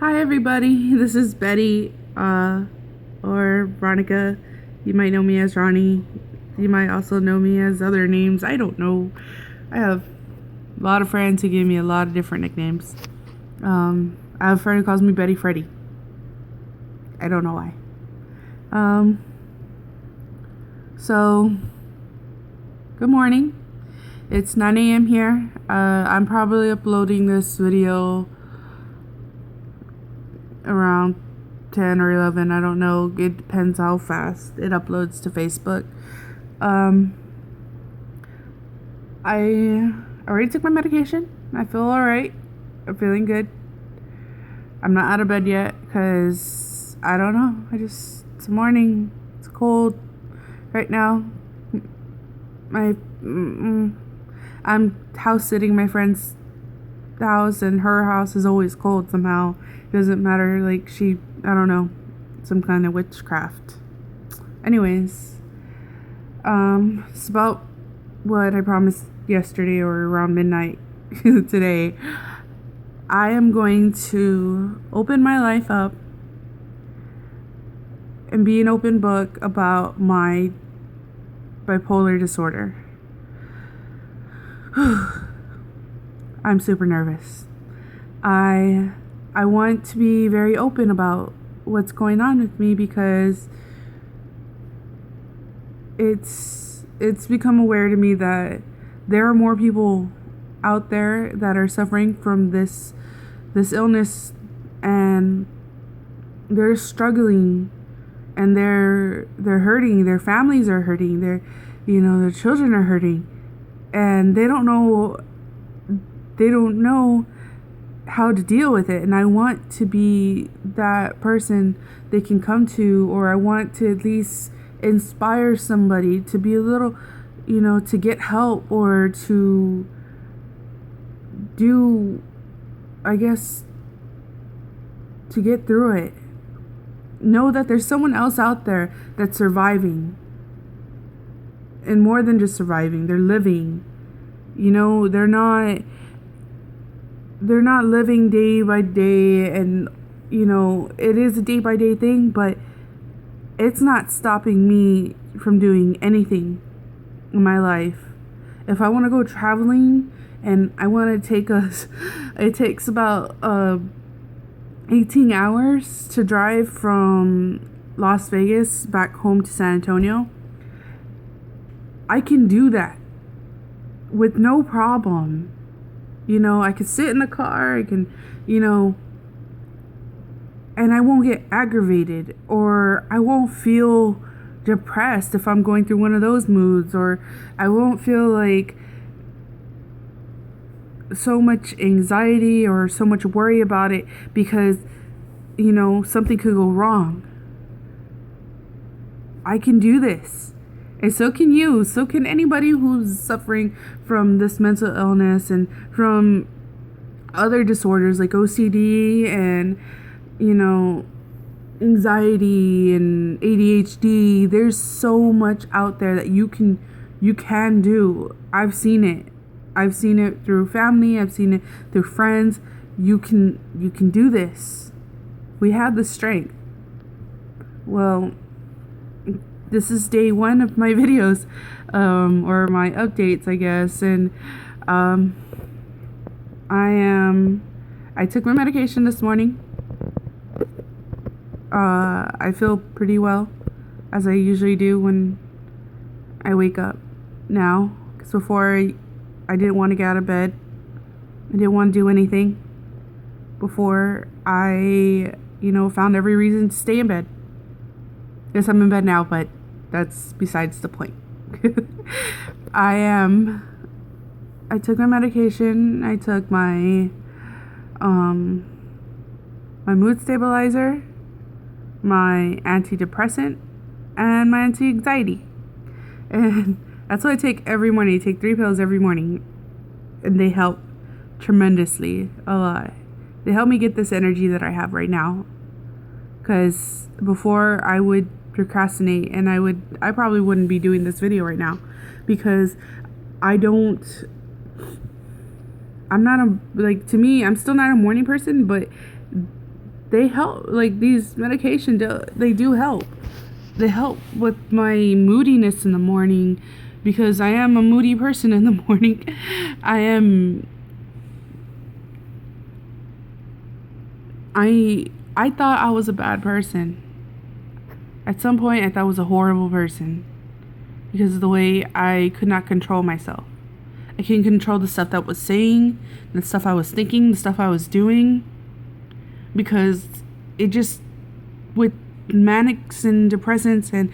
Hi everybody, this is Betty, or Veronica. You might know me as Ronnie. You might also know me as other names. I don't know. I have a lot of friends who give me a lot of different nicknames. I have a friend who calls me Betty Freddy. I don't know why. Um, so, good morning. It's 9 a.m. here. I'm probably uploading this video around 10 or 11. I don't know. It depends how fast it uploads to Facebook. I already took my medication. I feel alright. I'm feeling good. I'm not out of bed yet because I don't know. It's morning. It's cold right now. I'm house sitting my friend's house, and her house is always cold somehow. It doesn't matter, like I don't know, some kind of witchcraft. Anyways, it's about what I promised yesterday or around midnight today. I am going to open my life up and be an open book about my bipolar disorder. I'm super nervous. I want to be very open about what's going on with me because it's become aware to me that there are more people out there that are suffering from this illness, and they're struggling, and they're hurting. Their families are hurting. Their children are hurting, and they don't know how to deal with it. And I want to be that person they can come to, or I want to at least inspire somebody to be a little, to get help, or to do, I guess, to get through it. Know that there's someone else out there that's surviving, and more than just surviving, they're living. They're not living day by day, and it is a day by day thing, but it's not stopping me from doing anything in my life. If I want to go traveling and I want to take it takes about 18 hours to drive from Las Vegas back home to San Antonio. I can do that with no problem. I could sit in the car, I can, and I won't get aggravated, or I won't feel depressed if I'm going through one of those moods, or I won't feel like so much anxiety or so much worry about it because, something could go wrong. I can do this. And so can you. So can anybody who's suffering from this mental illness and from other disorders like OCD and, anxiety and ADHD. There's so much out there that you can do. I've seen it. I've seen it through family. I've seen it through friends. You can do this. We have the strength. Well, this is day one of my videos, or my updates, I guess, and I took my medication this morning. I feel pretty well, as I usually do when I wake up now, because before I didn't want to get out of bed. I didn't want to do anything. Before I, found every reason to stay in bed. Yes, I'm in bed now, but that's besides the point. I took my medication. I took my mood stabilizer, my antidepressant, and my anti-anxiety. And that's what I take every morning. I take 3 pills every morning, and they help tremendously, a lot. They help me get this energy that I have right now. Because before I would procrastinate, and I probably wouldn't be doing this video right now, because I'm not to me, I'm still not a morning person, but they help. Like, these medication, they do help. They help with my moodiness in the morning, because I am a moody person in the morning. I am. I thought I was a bad person. At some point, I thought I was a horrible person because of the way I could not control myself. I couldn't control the stuff that I was saying, the stuff I was thinking, the stuff I was doing, because it just, with manics and depressants and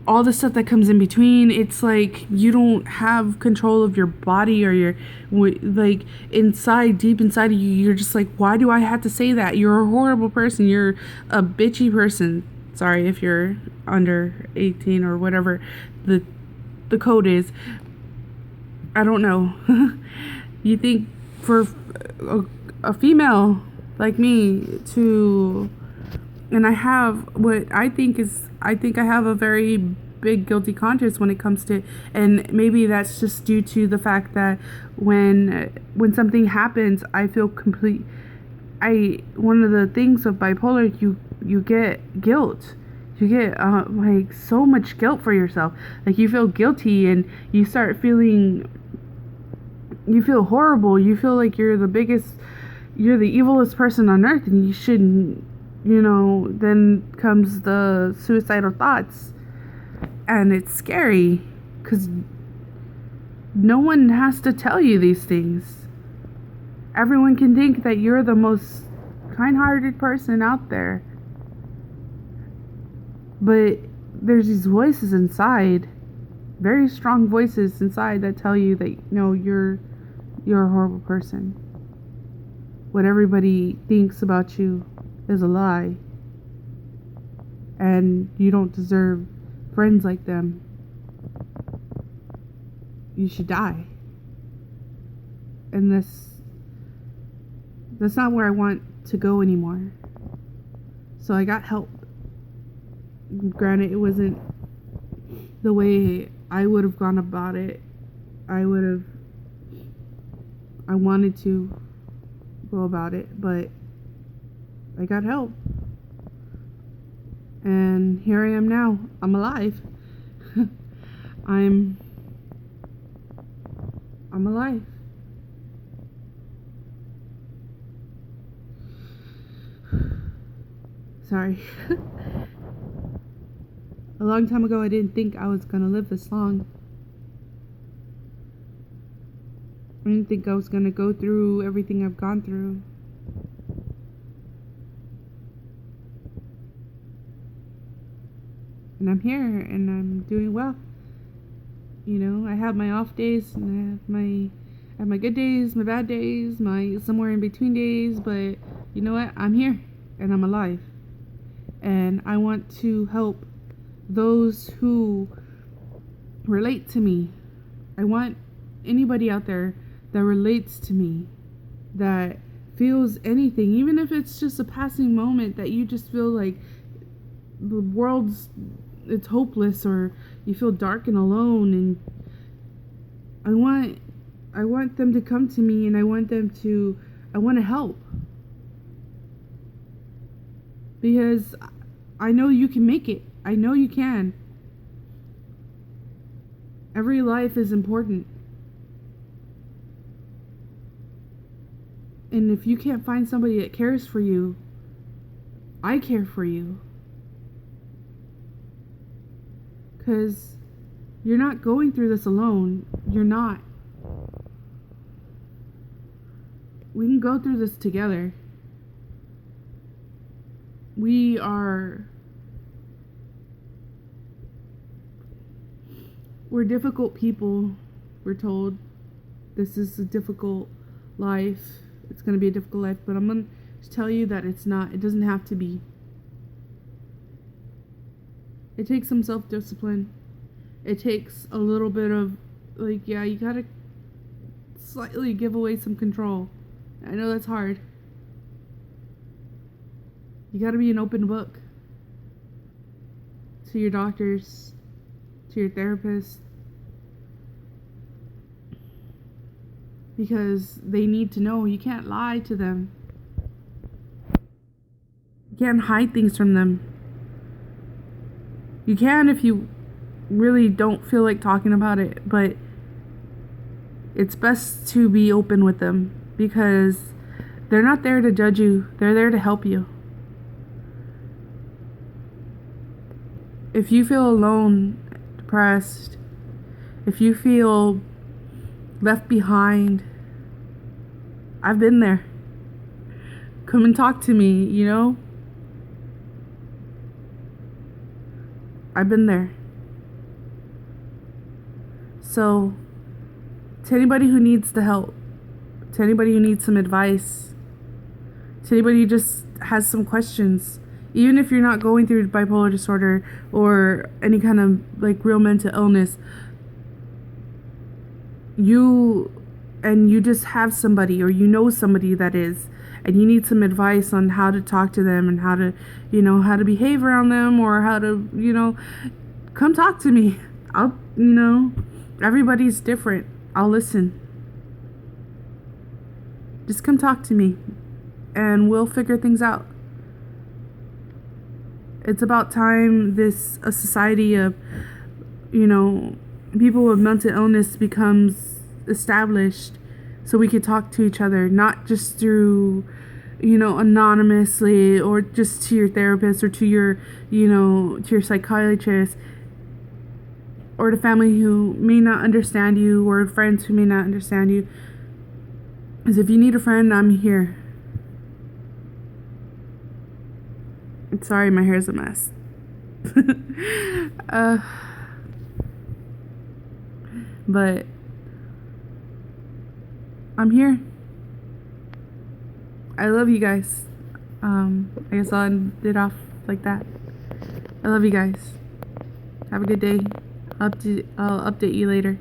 all the stuff that comes in between, it's like you don't have control of your body, or your, like, inside, deep inside of you, you're just like, why do I have to say that? You're a horrible person. You're a bitchy person. Sorry if you're under 18 or whatever the code is. I don't know. You think for a female like me to, and I have what I think I have a very big guilty conscience when it comes to, and maybe that's just due to the fact that when something happens, I feel complete. One of the things of bipolar, you get guilt. You get like so much guilt for yourself. Like, you feel guilty, and you start feeling, you feel horrible. You feel like you're the evilest person on earth, and you shouldn't, then comes the suicidal thoughts. And it's scary because no one has to tell you these things. Everyone can think that you're the most kind-hearted person out there. But there's these voices inside, very strong voices inside, that tell you that, no, you're a horrible person. What everybody thinks about you is a lie. And you don't deserve friends like them. You should die. And that's not where I want to go anymore. So I got help. Granted, it wasn't the way I would have gone about it. I wanted to go about it, but I got help. And here I am now. I'm alive. I'm alive. Sorry. A long time ago, I didn't think I was gonna live this long. I didn't think I was gonna go through everything I've gone through. And I'm here, and I'm doing well. I have my off days, and I have my good days, my bad days, my somewhere in between days, but you know what? I'm here, and I'm alive. And I want to help those who relate to me. I want anybody out there that relates to me, that feels anything, even if it's just a passing moment, that you just feel like the it's hopeless, or you feel dark and alone, and I want them to come to me, and I want to help, because I know you can make it. I know you can. Every life is important. And if you can't find somebody that cares for you, I care for you. Because you're not going through this alone. You're not. We can go through this together. We're difficult people. We're told this is a difficult life. It's going to be a difficult life, but I'm going to tell you that it's not. It doesn't have to be. It takes some self-discipline. It takes a little bit of, you gotta slightly give away some control. I know that's hard. You gotta be an open book to your doctors, to your therapist, because they need to know. You can't lie to them. can't hide things from them. You can if you really don't feel like talking about it, but it's best to be open with them because they're not there to judge you. They're there to help you. If you feel alone, depressed, if you feel left behind, I've been there. Come and talk to me, you know? I've been there. So, to anybody who needs the help, to anybody who needs some advice, to anybody who just has some questions, even if you're not going through bipolar disorder or any kind of like real mental illness, you just have somebody, or you know somebody that is, and you need some advice on how to talk to them and how to, how to behave around them, or how to, come talk to me. I'll, everybody's different. I'll listen. Just come talk to me and we'll figure things out. It's about time a society of, people with mental illness becomes established so we could talk to each other, not just through, anonymously, or just to your therapist or to your, to your psychiatrist, or to family who may not understand you, or friends who may not understand you. Because if you need a friend, I'm here. I'm sorry, my hair's a mess. But I'm here. I love you guys. I guess I'll end it off like that. I love you guys. Have a good day. I'll update you later.